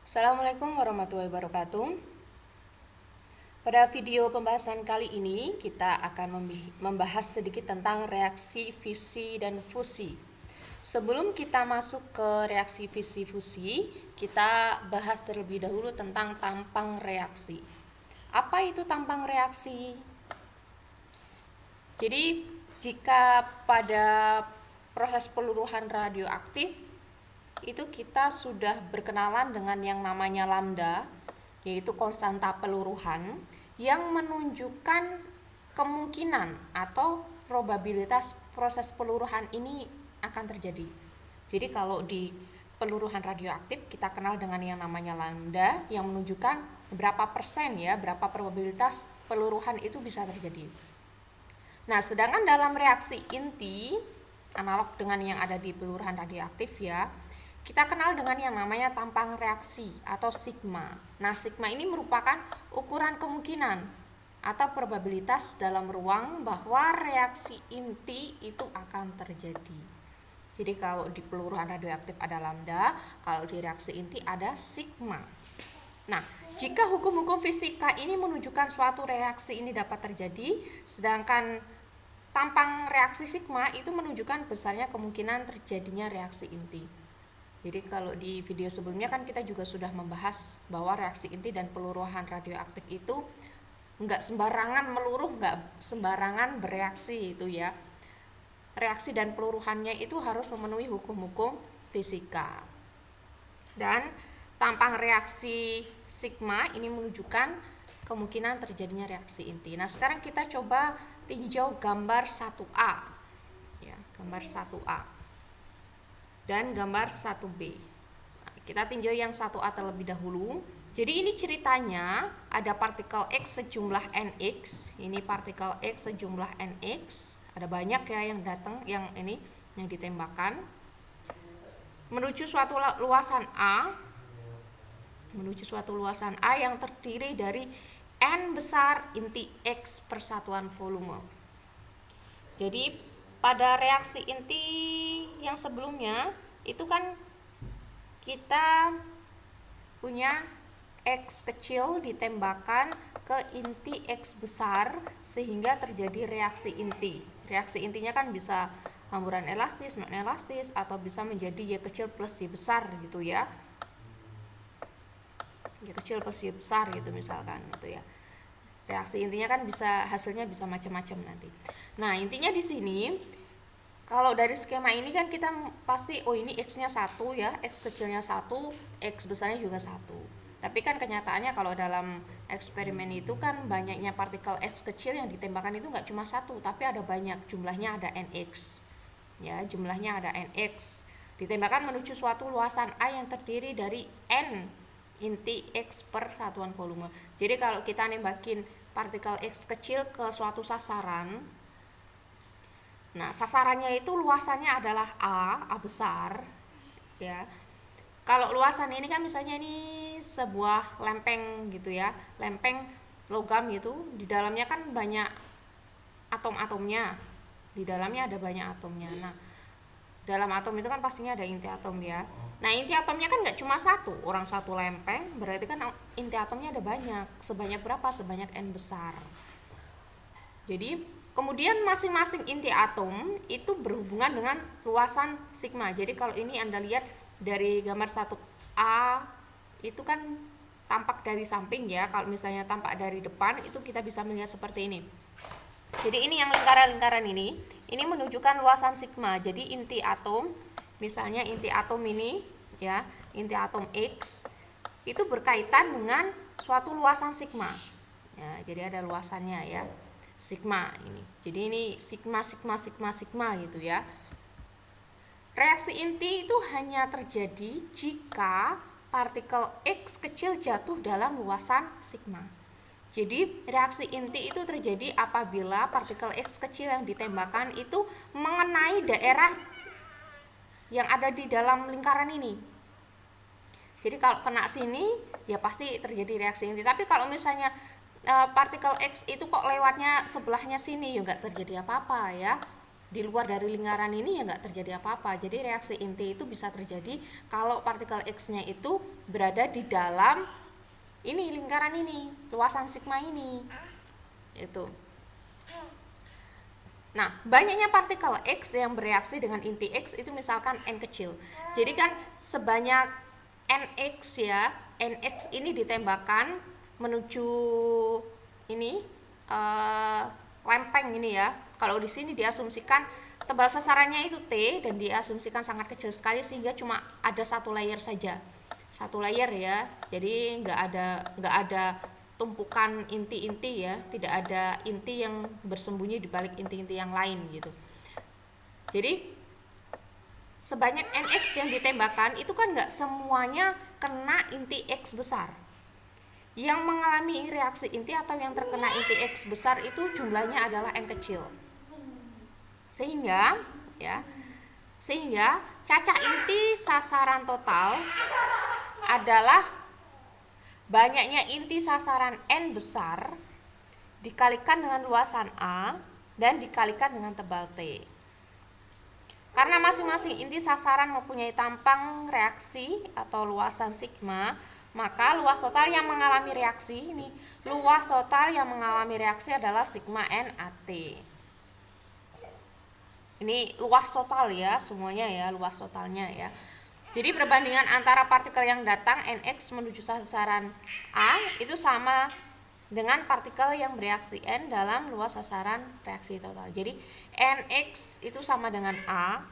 Assalamualaikum warahmatullahi wabarakatuh. Pada video pembahasan kali ini kita akan membahas sedikit tentang reaksi fisi dan fusi. Sebelum kita masuk ke reaksi fisi-fusi, kita bahas terlebih dahulu tentang tampang reaksi. Apa itu tampang reaksi? Jadi, jika pada proses peluruhan radioaktif itu kita sudah berkenalan dengan yang namanya lambda, yaitu konstanta peluruhan yang menunjukkan kemungkinan atau probabilitas proses peluruhan ini akan terjadi. Jadi kalau di peluruhan radioaktif kita kenal dengan yang namanya lambda yang menunjukkan berapa persen ya, berapa probabilitas peluruhan itu bisa terjadi. Nah, sedangkan dalam reaksi inti analog dengan yang ada di peluruhan radioaktif ya, kita kenal dengan yang namanya tampang reaksi atau sigma. Nah, sigma ini merupakan ukuran kemungkinan atau probabilitas dalam ruang bahwa reaksi inti itu akan terjadi. Jadi kalau di peluruhan radioaktif ada lambda, kalau di reaksi inti ada sigma. Nah, jika hukum-hukum fisika ini menunjukkan suatu reaksi ini dapat terjadi, sedangkan tampang reaksi sigma itu menunjukkan besarnya kemungkinan terjadinya reaksi inti. Jadi kalau di video sebelumnya kan kita juga sudah membahas bahwa reaksi inti dan peluruhan radioaktif itu nggak sembarangan meluruh, nggak sembarangan bereaksi itu ya. Reaksi dan peluruhannya itu harus memenuhi hukum-hukum fisika. Dan tampang reaksi sigma ini menunjukkan kemungkinan terjadinya reaksi inti. Nah, sekarang kita coba tinjau gambar 1A. Ya, gambar 1A. Dan gambar 1B. Nah, kita tinjau yang 1A terlebih dahulu. Jadi ini ceritanya ada partikel X sejumlah NX. Ini partikel X sejumlah NX. Ada banyak ya yang datang, yang ini yang ditembakkan menuju suatu luasan A. Menuju suatu luasan A yang terdiri dari N besar inti X persatuan volume. Jadi pada reaksi inti yang sebelumnya itu kan kita punya X kecil ditembakkan ke inti X besar sehingga terjadi reaksi inti. Reaksi intinya kan bisa hamburan elastis, non elastis, atau bisa menjadi Y kecil plus Y besar gitu ya. Y kecil plus Y besar gitu misalkan gitu ya. Reaksi intinya kan bisa, hasilnya bisa macam-macam nanti. Nah, intinya di sini kalau dari skema ini kan kita pasti ini X-nya 1 ya, X kecilnya 1, X besarnya juga 1. Tapi kan kenyataannya kalau dalam eksperimen itu kan banyaknya partikel X kecil yang ditembakkan itu nggak cuma 1, tapi ada banyak, jumlahnya ada NX. Ya, jumlahnya ada NX. Ditembakkan menuju suatu luasan A yang terdiri dari N inti X per satuan volume. Jadi kalau kita nembakin partikel X kecil ke suatu sasaran, nah sasarannya itu luasannya adalah A besar ya. Kalau luasan ini kan misalnya ini sebuah lempeng gitu ya, lempeng logam gitu, di dalamnya kan banyak atom-atomnya, di dalamnya ada banyak atomnya. Nah, dalam atom itu kan pastinya ada inti atom ya. Nah, inti atomnya kan nggak cuma satu, orang satu lempeng, berarti kan inti atomnya ada banyak. Sebanyak berapa? Sebanyak N besar. Jadi, kemudian masing-masing inti atom itu berhubungan dengan luasan sigma. Jadi, kalau ini Anda lihat dari gambar 1A, itu kan tampak dari samping ya. Kalau misalnya tampak dari depan, itu kita bisa melihat seperti ini. Jadi ini yang lingkaran-lingkaran ini menunjukkan luasan sigma. Jadi inti atom, misalnya inti atom ini ya, inti atom X itu berkaitan dengan suatu luasan sigma. Ya, jadi ada luasannya ya. Sigma ini. Jadi ini sigma gitu ya. Reaksi inti itu hanya terjadi jika partikel X kecil jatuh dalam luasan sigma. Jadi reaksi inti itu terjadi apabila partikel X kecil yang ditembakkan itu mengenai daerah yang ada di dalam lingkaran ini. Jadi kalau kena sini ya pasti terjadi reaksi inti. Tapi kalau misalnya partikel X itu kok lewatnya sebelahnya sini ya nggak terjadi apa-apa ya. di luar dari lingkaran ini ya nggak terjadi apa-apa. Jadi reaksi inti itu bisa terjadi kalau partikel X-nya itu berada di dalam ini lingkaran ini, luasan sigma ini. Itu. Nah, banyaknya partikel X yang bereaksi dengan inti X itu misalkan n kecil. Jadi kan sebanyak nx ya, nx ini ditembakkan menuju ini lempeng ini ya. Kalau di sini diasumsikan tebal sasarannya itu T dan diasumsikan sangat kecil sekali sehingga cuma ada satu layer saja. Satu layer ya. Jadi nggak ada tumpukan inti-inti ya, tidak ada inti yang bersembunyi di balik inti-inti yang lain gitu. Jadi sebanyak nx yang ditembakkan itu kan nggak semuanya kena inti X besar. Yang mengalami reaksi inti atau yang terkena inti X besar itu jumlahnya adalah n kecil. Sehingga cacah inti sasaran total adalah banyaknya inti sasaran n besar dikalikan dengan luasan A dan dikalikan dengan tebal T. Karena masing-masing inti sasaran mempunyai tampang reaksi atau luasan sigma, maka luas total yang mengalami reaksi adalah sigma n AT. Ini luas total ya, semuanya ya, luas totalnya ya. Jadi perbandingan antara partikel yang datang nx menuju sasaran A itu sama dengan partikel yang bereaksi n dalam luas sasaran reaksi total. Jadi nx itu sama dengan A,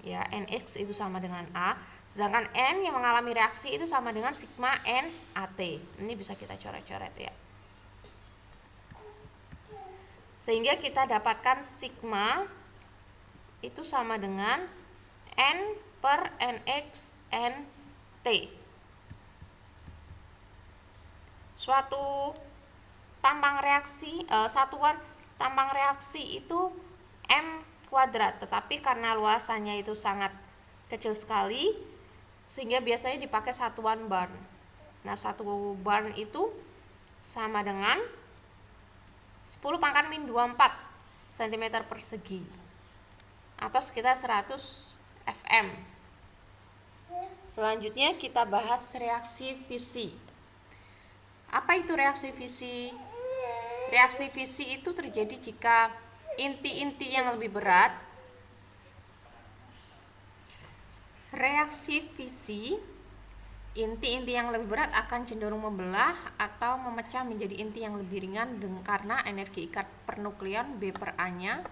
ya, nx itu sama dengan A, sedangkan n yang mengalami reaksi itu sama dengan sigma n AT. Ini bisa kita coret-coret ya. Sehingga kita dapatkan sigma itu sama dengan n per nx nt. Suatu tampang reaksi, satuan tampang reaksi itu m kuadrat, tetapi karena luasannya itu sangat kecil sekali sehingga biasanya dipakai satuan barn. Nah, satu barn itu sama dengan 10 pangkat min 24 cm persegi atau sekitar 100 Fm. Selanjutnya kita bahas reaksi fisi. Apa itu reaksi fisi? Reaksi fisi itu terjadi jika inti-inti yang lebih berat. Reaksi fisi, inti-inti yang lebih berat akan cenderung membelah atau memecah menjadi inti yang lebih ringan karena energi ikat pernukleon B per A-nya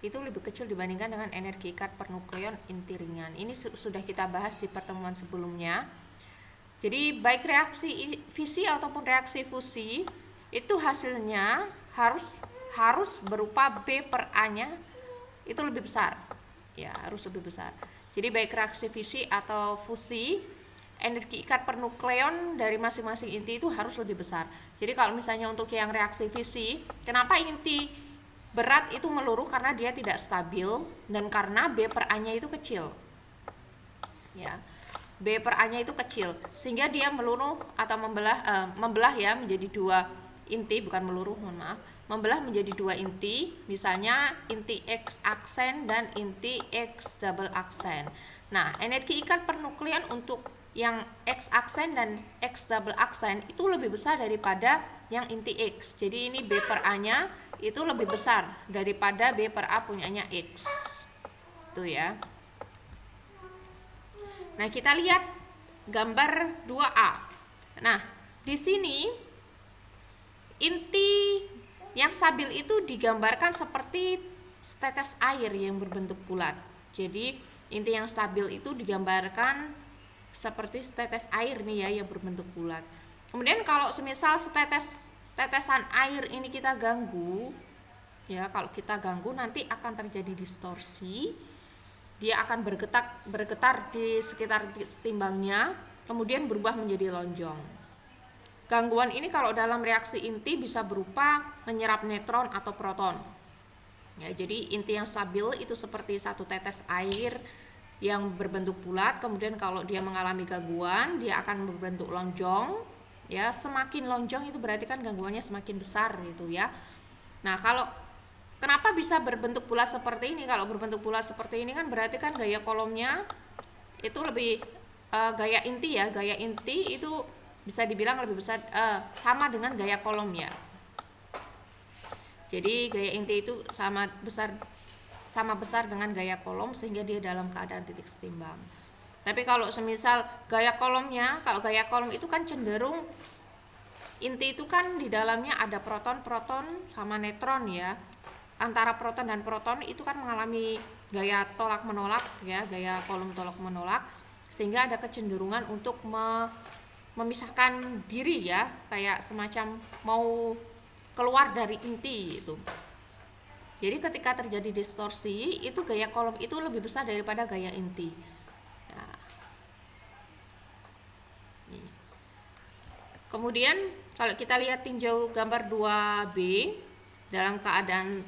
itu lebih kecil dibandingkan dengan energi ikat pernukleon inti ringan. Ini sudah kita bahas di pertemuan sebelumnya. Jadi baik reaksi fisi ataupun reaksi fusi itu hasilnya harus berupa B per A-nya itu lebih besar. Ya, harus lebih besar. Jadi baik reaksi fisi atau fusi, energi ikat pernukleon dari masing-masing inti itu harus lebih besar. Jadi kalau misalnya untuk yang reaksi fisi, kenapa inti berat itu meluruh? Karena dia tidak stabil dan karena B per A-nya itu kecil. Ya. B per A-nya itu kecil sehingga dia meluruh atau membelah ya menjadi dua inti, bukan meluruh, mohon maaf. Membelah menjadi dua inti, misalnya inti X aksen dan inti X double aksen. Nah, energi ikat pernukleon untuk yang X aksen dan X double aksen itu lebih besar daripada yang inti X. Jadi ini B per A-nya itu lebih besar daripada B per A punyanya X. Itu ya. Nah, kita lihat gambar 2A. Nah, di sini inti yang stabil itu digambarkan seperti setetes air yang berbentuk bulat. Jadi, inti yang stabil itu digambarkan seperti setetes air nih ya yang berbentuk bulat. Kemudian kalau semisal tetesan air ini kita ganggu, ya kalau kita ganggu nanti akan terjadi distorsi. Dia akan bergetar di sekitar timbangnya, kemudian berubah menjadi lonjong. Gangguan ini kalau dalam reaksi inti bisa berupa menyerap neutron atau proton. Ya, jadi inti yang stabil itu seperti satu tetes air yang berbentuk bulat, kemudian kalau dia mengalami gangguan, dia akan berbentuk lonjong. Ya, semakin lonjong itu berarti kan gangguannya semakin besar gitu ya. Nah, kalau Kenapa bisa berbentuk bulat seperti ini? Kalau berbentuk bulat seperti ini kan berarti kan gaya kolomnya itu lebih gaya inti ya. Gaya inti itu bisa dibilang lebih besar, sama dengan gaya kolomnya. Jadi gaya inti itu sama besar dengan gaya kolom, sehingga dia dalam keadaan titik setimbang. Tapi kalau semisal gaya kolomnya, kalau gaya kolom itu kan cenderung inti itu kan di dalamnya ada proton sama neutron ya. Antara proton dan proton itu kan mengalami gaya tolak menolak ya, gaya kolom tolak menolak, sehingga ada kecenderungan untuk memisahkan diri ya, kayak semacam mau keluar dari inti itu. Jadi ketika terjadi distorsi, itu gaya kolom itu lebih besar daripada gaya inti. Ya. Kemudian kalau kita lihat tinjau gambar 2B, dalam keadaan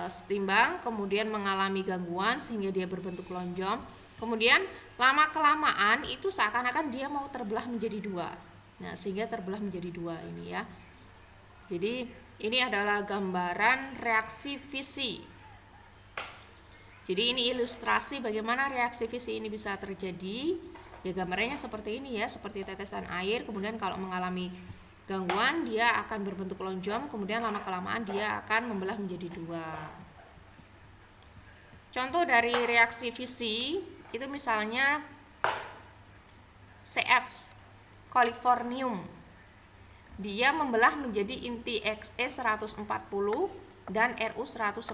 setimbang, kemudian mengalami gangguan sehingga dia berbentuk lonjong. Kemudian lama kelamaan itu seakan-akan dia mau terbelah menjadi dua. Nah, sehingga terbelah menjadi dua ini ya. Jadi ini adalah gambaran reaksi fisi. Jadi ini ilustrasi bagaimana reaksi fisi ini bisa terjadi. Ya gambarnya seperti ini ya, seperti tetesan air. Kemudian kalau mengalami gangguan dia akan berbentuk lonjong, kemudian lama kelamaan dia akan membelah menjadi dua. Contoh dari reaksi fisi itu misalnya CF colifornium, dia membelah menjadi inti Xe 140 dan Ru 110.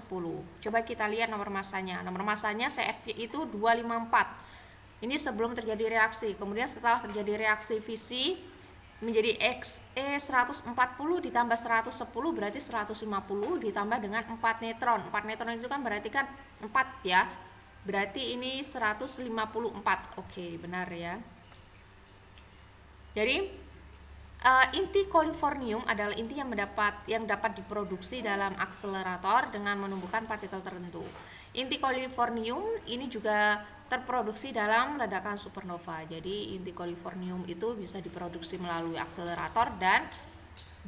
Coba kita lihat nomor masanya. Nomor masanya CF itu 254. Ini sebelum terjadi reaksi. Kemudian setelah terjadi reaksi fisi menjadi Xe 140 ditambah 110 berarti 150 ditambah dengan 4 neutron. 4 neutron itu kan berarti kan 4 ya. Berarti ini 154. Oke, benar ya. Jadi inti colifornium adalah inti yang dapat diproduksi dalam akselerator dengan menumbuhkan partikel tertentu. Inti colifornium ini juga terproduksi dalam ledakan supernova. Jadi inti colifornium itu bisa diproduksi melalui akselerator dan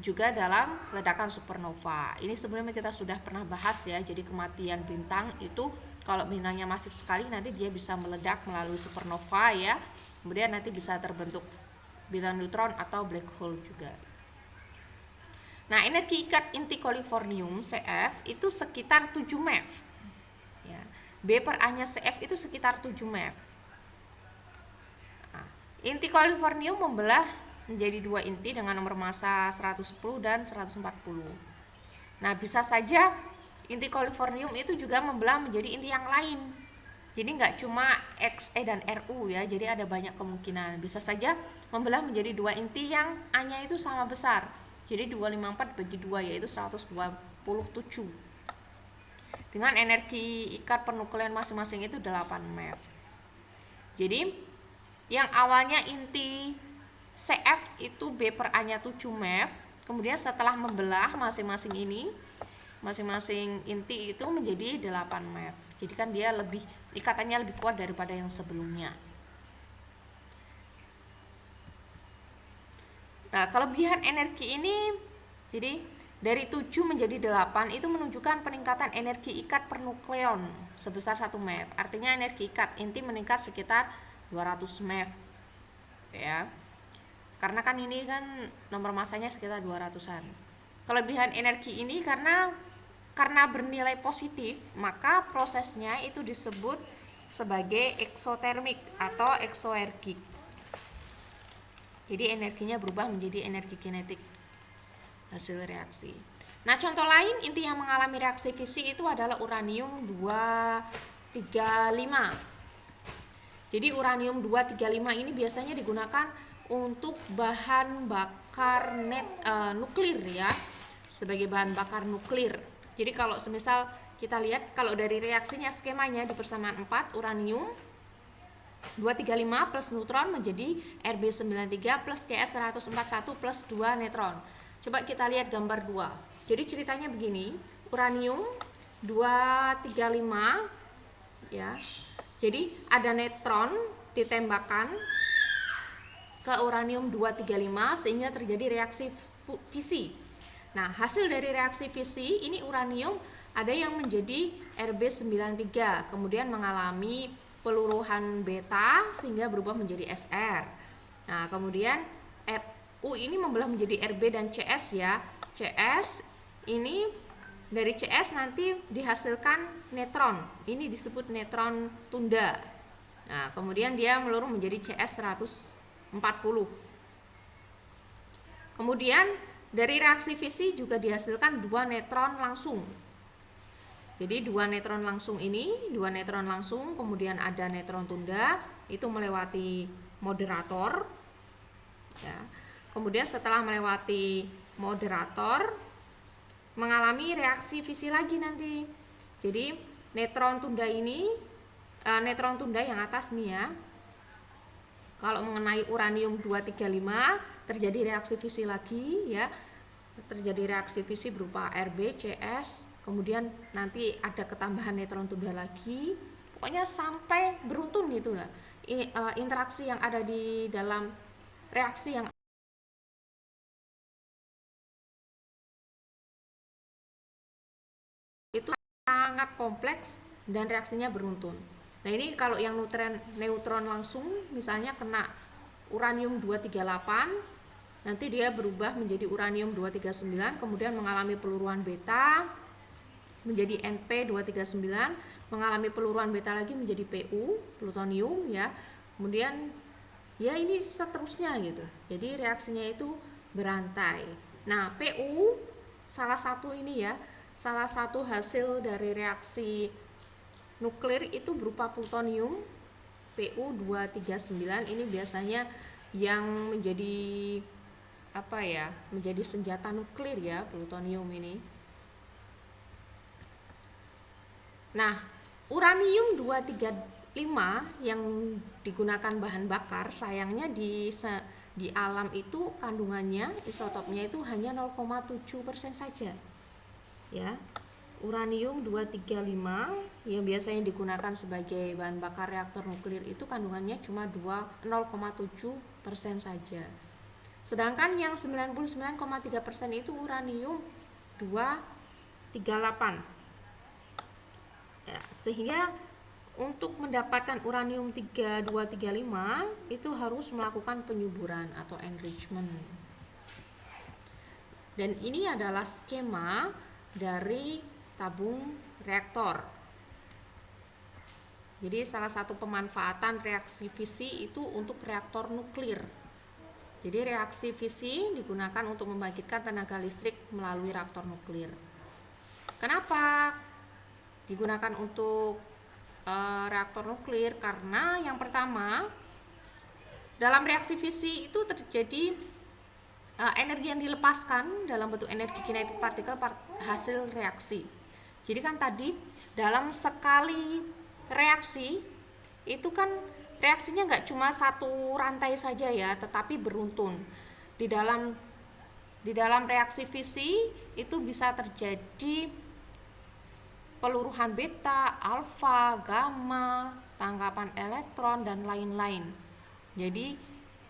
juga dalam ledakan supernova. Ini sebelumnya kita sudah pernah bahas ya. Jadi kematian bintang itu kalau bintangnya masif sekali nanti dia bisa meledak melalui supernova ya. Kemudian nanti bisa terbentuk bintang neutron atau black hole juga. Nah, energi ikat inti colifornium CF itu sekitar 7 MeV. Ya. B per A-nya CF itu sekitar 7 MeV. Nah, inti colifornium membelah menjadi dua inti dengan nomor massa 110 dan 140. Nah, bisa saja inti colifornium itu juga membelah menjadi inti yang lain. Jadi nggak cuma Xe dan Ru ya, jadi ada banyak kemungkinan. Bisa saja membelah menjadi dua inti yang A-nya itu sama besar. Jadi 254 bagi 2 yaitu 127. Dengan energi ikat pernuklean masing-masing itu 8 MeV. Jadi yang awalnya inti CF itu B per A-nya 7 MeV, kemudian setelah membelah masing-masing inti itu menjadi 8 MeV. Jadi kan dia ikatannya lebih kuat daripada yang sebelumnya. Nah, kelebihan energi ini jadi dari 7 menjadi 8 itu menunjukkan peningkatan energi ikat per nukleon sebesar 1 MeV. Artinya energi ikat inti meningkat sekitar 200 MeV. Ya. Karena kan ini kan nomor masanya sekitar 200-an. Kelebihan energi ini karena bernilai positif, maka prosesnya itu disebut sebagai eksotermik atau eksoergik. Jadi energinya berubah menjadi energi kinetik hasil reaksi. Nah, contoh lain inti yang mengalami reaksi fisi itu adalah uranium 235. Jadi uranium 235 ini biasanya digunakan untuk bahan bakar nuklir ya, sebagai bahan bakar nuklir. Jadi kalau semisal kita lihat kalau dari reaksinya skemanya di persamaan 4, uranium 235 plus neutron menjadi Rb93 plus Cs141 plus 2 neutron. Coba kita lihat gambar 2. Jadi ceritanya begini, uranium 235 ya. Jadi ada neutron ditembakkan ke uranium 235 sehingga terjadi reaksi fisi. Nah, hasil dari reaksi fisi ini uranium ada yang menjadi Rb93, kemudian mengalami peluruhan beta sehingga berubah menjadi Sr. Nah, kemudian U ini membelah menjadi Rb dan Cs ya. Cs ini dari Cs nanti dihasilkan netron. Ini disebut netron tunda. Nah, kemudian dia meluruh menjadi Cs 140. Kemudian dari reaksi fisi juga dihasilkan dua netron langsung. Jadi dua netron langsung ini, dua netron langsung, kemudian ada netron tunda, itu melewati moderator. Ya. Kemudian setelah melewati moderator, mengalami reaksi fisi lagi nanti. Jadi netron tunda ini, netron tunda yang atas nih ya, kalau mengenai uranium 235 terjadi reaksi fisi lagi ya. Terjadi reaksi fisi berupa Rb, Cs, kemudian nanti ada ketambahan netron tunda lagi. Pokoknya sampai beruntun gitu lah. Interaksi yang ada di dalam reaksi yang itu sangat kompleks dan reaksinya beruntun. Nah, ini kalau yang neutron langsung misalnya kena uranium 238, nanti dia berubah menjadi uranium 239, kemudian mengalami peluruhan beta menjadi Np239, mengalami peluruhan beta lagi menjadi Pu, plutonium ya. Kemudian ya ini seterusnya gitu. Jadi reaksinya itu berantai. Nah, Pu salah satu ini ya, salah satu hasil dari reaksi nuklir itu berupa plutonium Pu239. Ini biasanya yang menjadi apa ya, menjadi senjata nuklir ya, plutonium ini. Nah, uranium 235 yang digunakan bahan bakar, sayangnya di alam itu kandungannya, isotopnya itu hanya 0,7% saja. Ya. Uranium 235 yang biasanya digunakan sebagai bahan bakar reaktor nuklir itu kandungannya cuma 0,7% saja. Sedangkan yang 99,3% itu uranium 238. Ya, sehingga untuk mendapatkan uranium 3235 itu harus melakukan penyuburan atau enrichment. Dan ini adalah skema dari tabung reaktor. Jadi salah satu pemanfaatan reaksi fisi itu untuk reaktor nuklir. Jadi reaksi fisi digunakan untuk membangkitkan tenaga listrik melalui reaktor nuklir. Kenapa digunakan untuk reaktor nuklir? Karena yang pertama, dalam reaksi fisi itu terjadi energi yang dilepaskan dalam bentuk energi kinetik partikel hasil reaksi. Jadi kan tadi dalam sekali reaksi itu kan reaksinya nggak cuma satu rantai saja ya, tetapi beruntun. Di dalam reaksi fisi itu bisa terjadi peluruhan beta, alfa, gamma, tangkapan elektron dan lain-lain. Jadi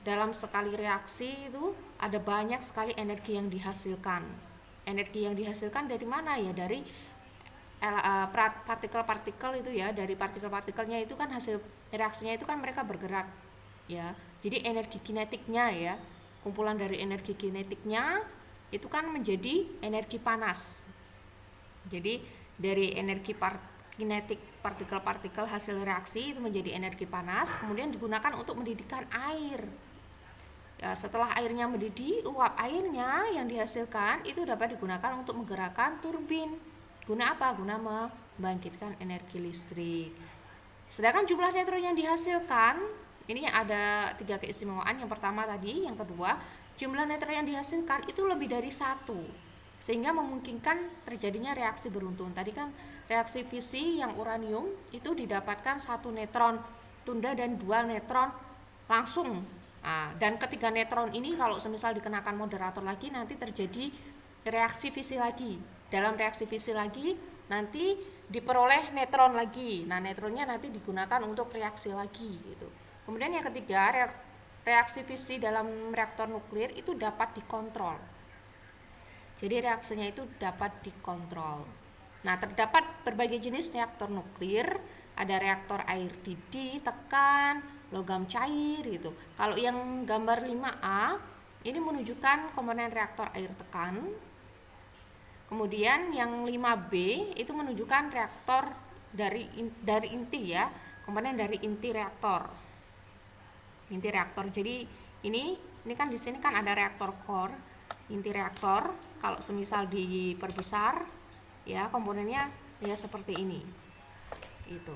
dalam sekali reaksi itu ada banyak sekali energi yang dihasilkan. Energi yang dihasilkan dari mana ya? Dari partikel-partikel itu ya, dari partikel-partikelnya itu kan hasil reaksinya itu kan mereka bergerak ya. Jadi energi kinetiknya ya, kumpulan dari energi kinetiknya itu kan menjadi energi panas. Jadi dari energi kinetik partikel-partikel hasil reaksi itu menjadi energi panas, kemudian digunakan untuk mendidihkan air. Ya, setelah airnya mendidih, uap airnya yang dihasilkan itu dapat digunakan untuk menggerakkan turbin. Guna apa? Guna membangkitkan energi listrik. Sedangkan jumlah neutron yang dihasilkan, ini ada 3 keistimewaan. Yang pertama tadi, yang kedua, jumlah neutron yang dihasilkan itu lebih dari 1, sehingga memungkinkan terjadinya reaksi beruntun. Tadi kan reaksi fisi yang uranium itu didapatkan 1 neutron tunda dan 2 neutron langsung. Nah, dan ketiga neutron ini kalau semisal dikenakan moderator lagi nanti terjadi reaksi fisi lagi. Dalam reaksi fisi lagi nanti diperoleh neutron lagi. Nah, neutronnya nanti digunakan untuk reaksi lagi gitu. Kemudian yang ketiga, reaksi fisi dalam reaktor nuklir itu dapat dikontrol. Jadi reaksinya itu dapat dikontrol. Nah, terdapat berbagai jenis reaktor nuklir, ada reaktor air didih, tekan, logam cair gitu. Kalau yang gambar 5A ini menunjukkan komponen reaktor air tekan. Kemudian yang 5B itu menunjukkan reaktor dari inti ya, komponen dari inti reaktor. Inti reaktor. Jadi ini kan di sini kan ada reaktor core, inti reaktor. Kalau semisal diperbesar ya komponennya ya seperti ini. Itu.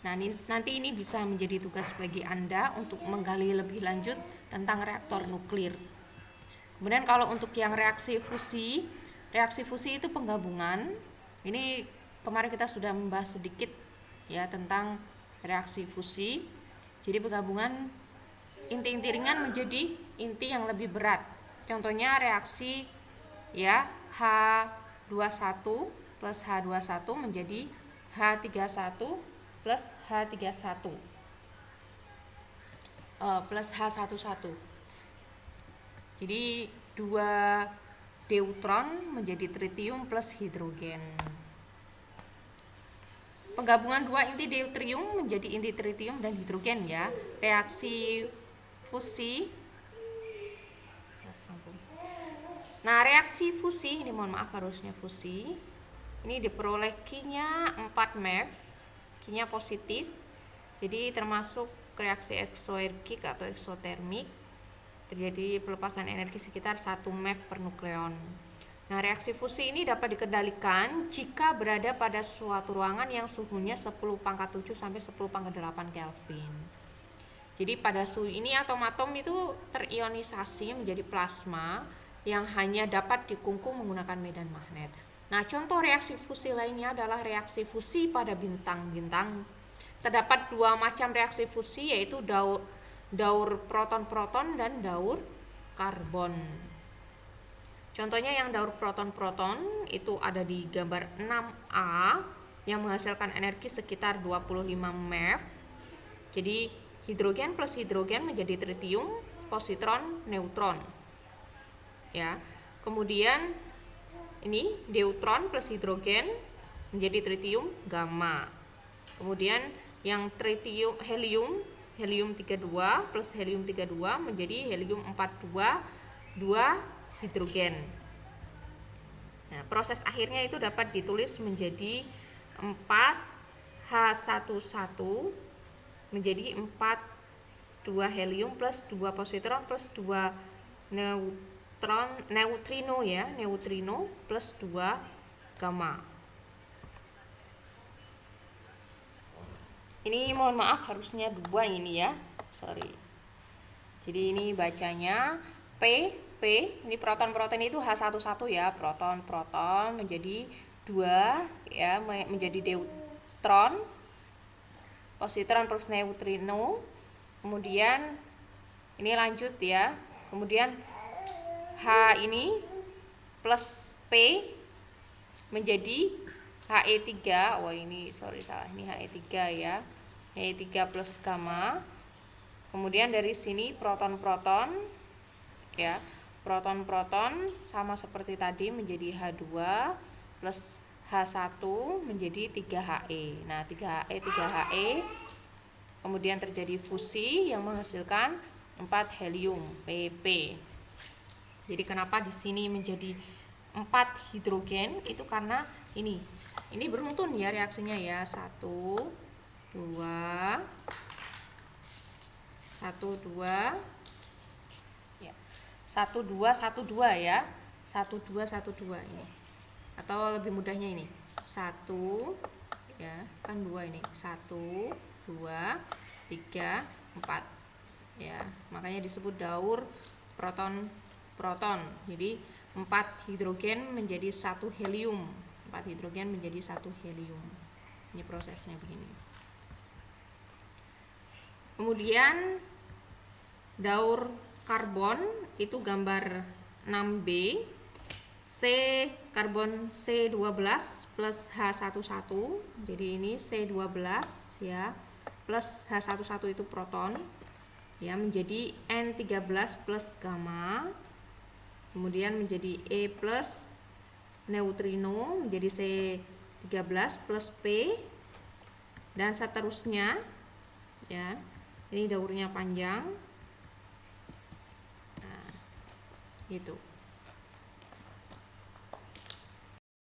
Nah, nanti ini bisa menjadi tugas bagi Anda untuk menggali lebih lanjut tentang reaktor nuklir. Kemudian kalau untuk yang reaksi fusi itu penggabungan. Ini kemarin kita sudah membahas sedikit ya tentang reaksi fusi. Jadi penggabungan inti-inti ringan menjadi inti yang lebih berat. Contohnya reaksi ya H21 plus H21 menjadi H31 plus H31 plus H11. Jadi 2 deuteron menjadi tritium plus hidrogen. Penggabungan 2 inti deuterium menjadi inti tritium dan hidrogen ya. Reaksi fusi. Nah, reaksi fusi ini mohon maaf harusnya fusi. Ini diperoleh Q-nya 4 MeV, Q-nya positif. Jadi termasuk reaksi eksoergik atau eksotermik. Terjadi pelepasan energi sekitar 1 MeV per nukleon. Nah, reaksi fusi ini dapat dikendalikan jika berada pada suatu ruangan yang suhunya 10⁻⁷ sampai 10⁻⁸ Kelvin. Jadi pada suhu ini atom-atom itu terionisasi menjadi plasma yang hanya dapat dikungkung menggunakan medan magnet. Nah, contoh reaksi fusi lainnya adalah reaksi fusi pada bintang-bintang. Terdapat 2 macam reaksi fusi, yaitu daur proton-proton dan daur karbon. Contohnya yang daur proton-proton itu ada di gambar 6A yang menghasilkan energi sekitar 25 MeV. Jadi hidrogen plus hidrogen menjadi tritium, positron, neutron. Ya. Kemudian ini deuteron plus hidrogen menjadi tritium, gamma. Kemudian yang tritium helium 32 plus helium 32 menjadi helium 42, 2 hidrogen. Nah, proses akhirnya itu dapat ditulis menjadi 4H11 menjadi 2 helium plus 2 positron plus 2 neutrino ya, neutrino plus 2 gamma. Ini mohon maaf harusnya 2 ini ya. Sorry. Jadi ini bacanya P, ini proton-proton itu H11 ya, proton menjadi 2 ya, menjadi deuteron, positron plus neutrino. Kemudian ini lanjut ya. Kemudian H ini plus P menjadi He3. Oh ini sorry salah, ini He3 ya. He3 plus gamma. Kemudian dari sini proton-proton ya. Proton-proton sama seperti tadi menjadi H2 plus H1 menjadi 3He. Nah, 3He. Kemudian terjadi fusi yang menghasilkan 4 helium, Pp. Jadi kenapa di sini menjadi 4 hidrogen? Itu karena ini beruntun ya reaksinya ya. 1 2 ya. 1 2 1 2 ya. 1 2 1 2 ini. Atau lebih mudahnya ini. 1 ya, kan 2 ini. 1 2 3 4. Ya, makanya disebut daur proton. Jadi 4 hidrogen menjadi 1 helium. 4 hidrogen menjadi 1 helium. Ini prosesnya begini. Kemudian daur karbon itu gambar 6B. Karbon C12 plus H11. Jadi ini C12 ya plus H11 itu proton ya menjadi N13 plus gamma. kemudian menjadi E plus neutrino menjadi C13 plus P, dan seterusnya ya. Ini daurnya panjang. Nah, gitu.